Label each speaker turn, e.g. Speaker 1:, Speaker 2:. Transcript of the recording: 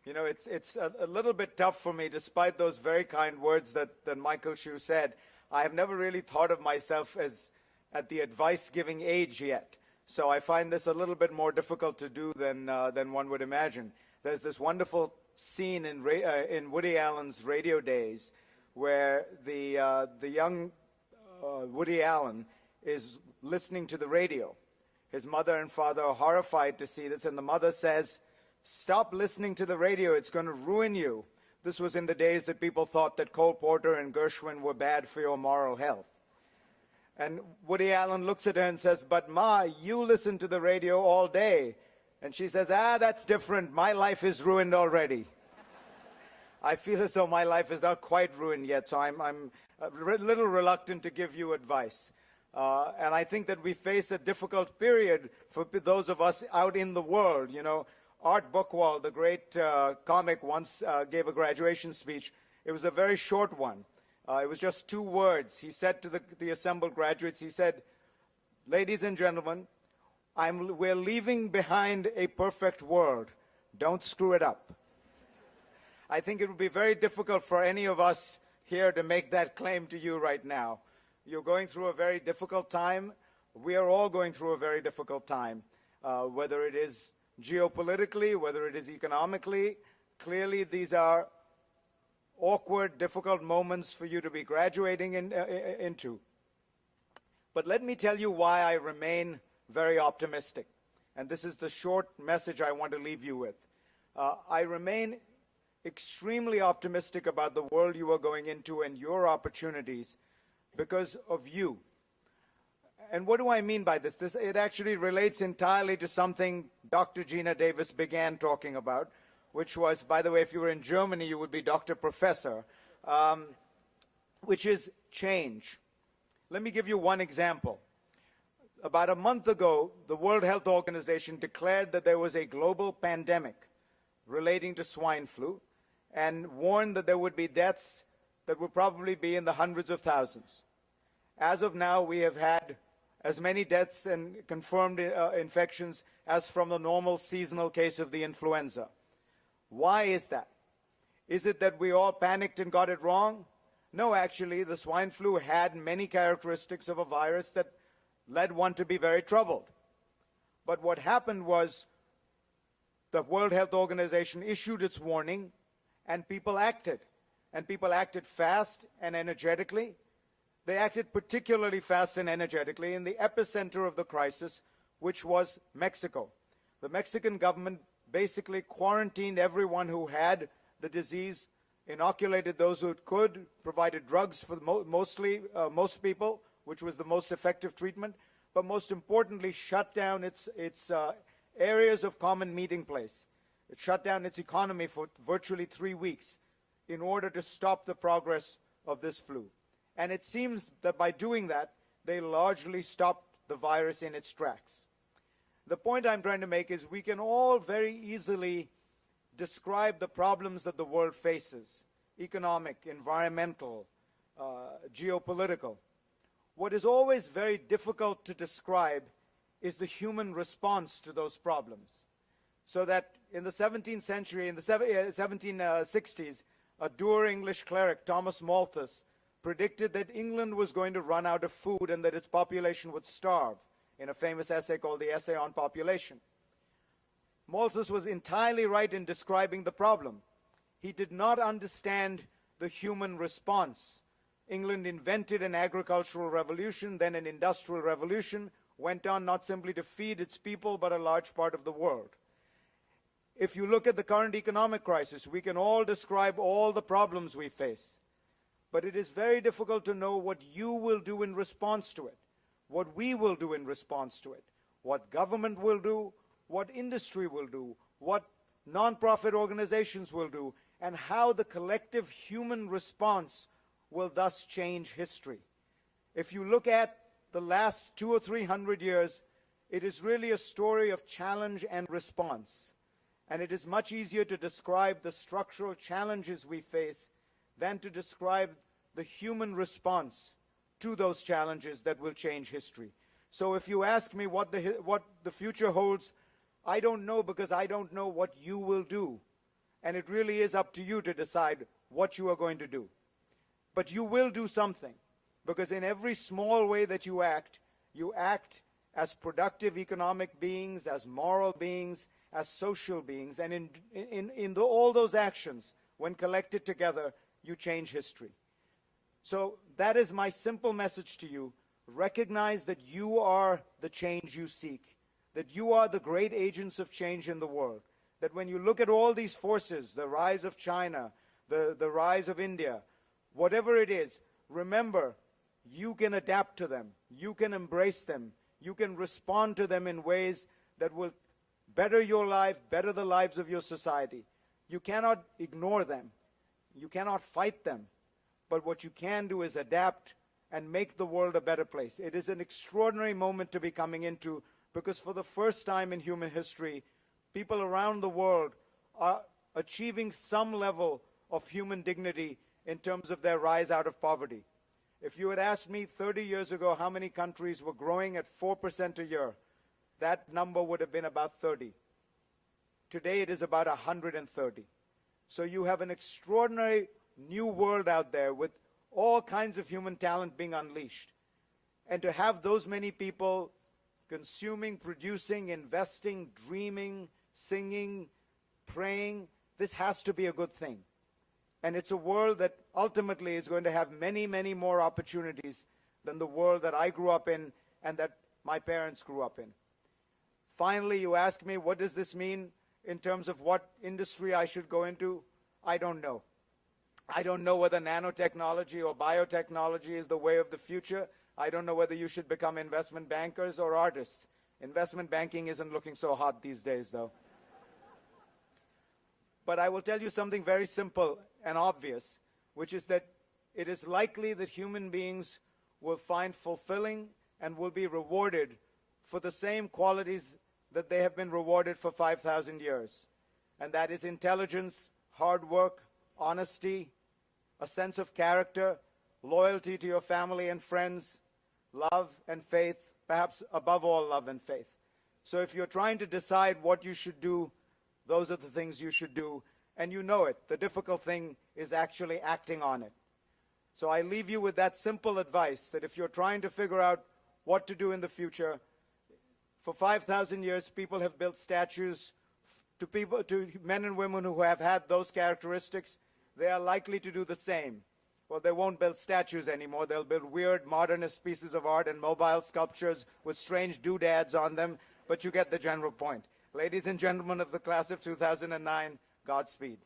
Speaker 1: You know, it's a little bit tough for me, despite those very kind words that Michael Shue said. I have never really thought of myself as at the advice-giving age yet. So I find this a little bit more difficult to do than one would imagine. There's this wonderful scene in Woody Allen's Radio Days where the young Woody Allen is listening to the radio. His mother and father are horrified to see this, and the mother says, "Stop listening to the radio, it's going to ruin you." This was in the days that people thought that Cole Porter and Gershwin were bad for your moral health. And Woody Allen looks at her and says, "But Ma, you listen to the radio all day." And she says, "That's different. My life is ruined already." I feel as though my life is not quite ruined yet, so I'm a little reluctant to give you advice. And I think that we face a difficult period for those of us out in the world. You know, Art Buchwald, the great comic, once gave a graduation speech. It was a very short one. It was just 2 words. He said to the assembled graduates, he said, "Ladies and gentlemen, we're leaving behind a perfect world. Don't screw it up." I think it would be very difficult for any of us here to make that claim to you right now. You're going through a very difficult time. We are all going through a very difficult time, whether it is geopolitically, whether it is economically. Clearly, these are awkward, difficult moments for you to be graduating into. But let me tell you why I remain very optimistic. And this is the short message I want to leave you with. I remain extremely optimistic about the world you are going into and your opportunities because of you. And what do I mean by this? It actually relates entirely to something Dr. Gina Davis began talking about, which was, by the way, if you were in Germany, you would be Dr. Professor, which is change. Let me give you one example. About a month ago, the World Health Organization declared that there was a global pandemic relating to swine flu and warned that there would be deaths that would probably be in the hundreds of thousands. As of now, we have had as many deaths and confirmed infections as from the normal seasonal case of the influenza. Why is that? Is it that we all panicked and got it wrong? No, actually, the swine flu had many characteristics of a virus that led one to be very troubled. But what happened was the World Health Organization issued its warning, and people acted. And people acted fast and energetically. They acted particularly fast and energetically in the epicenter of the crisis, which was Mexico. The Mexican government basically quarantined everyone who had the disease, inoculated those who could, provided drugs for most people, which was the most effective treatment, but most importantly, shut down its areas of common meeting place. It shut down its economy for virtually 3 weeks in order to stop the progress of this flu. And it seems that by doing that, they largely stopped the virus in its tracks. The point I'm trying to make is we can all very easily describe the problems that the world faces, economic, environmental, geopolitical. What is always very difficult to describe is the human response to those problems. So that in the 17th century, in the 1760s, a dour English cleric, Thomas Malthus, predicted that England was going to run out of food and that its population would starve in a famous essay called the Essay on Population. Malthus was entirely right in describing the problem. He did not understand the human response. England invented an agricultural revolution, then an industrial revolution, went on not simply to feed its people, but a large part of the world. If you look at the current economic crisis, we can all describe all the problems we face. But it is very difficult to know what you will do in response to it, what we will do in response to it, what government will do, what industry will do, what nonprofit organizations will do, and how the collective human response will thus change history. If you look at the last 200 or 300 years, it is really a story of challenge and response. And it is much easier to describe the structural challenges we face than to describe the human response to those challenges that will change history. So if you ask me what the future holds, I don't know, because I don't know what you will do. And it really is up to you to decide what you are going to do. But you will do something, because in every small way that you act as productive economic beings, as moral beings, as social beings. And in all those actions, when collected together, you change history. So that is my simple message to you. Recognize that you are the change you seek, that you are the great agents of change in the world, that when you look at all these forces, the rise of China, the rise of India, whatever it is, remember, you can adapt to them, you can embrace them, you can respond to them in ways that will better your life, better the lives of your society. You cannot ignore them, you cannot fight them, but what you can do is adapt and make the world a better place. It is an extraordinary moment to be coming into, because for the first time in human history, people around the world are achieving some level of human dignity in terms of their rise out of poverty. If you had asked me 30 years ago how many countries were growing at 4% a year, that number would have been about 30. Today it is about 130. So you have an extraordinary new world out there with all kinds of human talent being unleashed. And to have those many people consuming, producing, investing, dreaming, singing, praying, this has to be a good thing. And it's a world that ultimately is going to have many, many more opportunities than the world that I grew up in and that my parents grew up in. Finally, you ask me, what does this mean in terms of what industry I should go into? I don't know. I don't know whether nanotechnology or biotechnology is the way of the future. I don't know whether you should become investment bankers or artists. Investment banking isn't looking so hot these days, though. But I will tell you something very simple and obvious, which is that it is likely that human beings will find fulfilling and will be rewarded for the same qualities that they have been rewarded for 5,000 years. And that is intelligence, hard work, honesty, a sense of character, loyalty to your family and friends, love and faith, perhaps above all love and faith. So if you're trying to decide what you should do, those are the things you should do, and you know it. The difficult thing is actually acting on it. So I leave you with that simple advice, that if you're trying to figure out what to do in the future, for 5,000 years, people have built statues to men and women who have had those characteristics. They are likely to do the same. Well, they won't build statues anymore. They'll build weird modernist pieces of art and mobile sculptures with strange doodads on them, but you get the general point. Ladies and gentlemen of the class of 2009, Godspeed.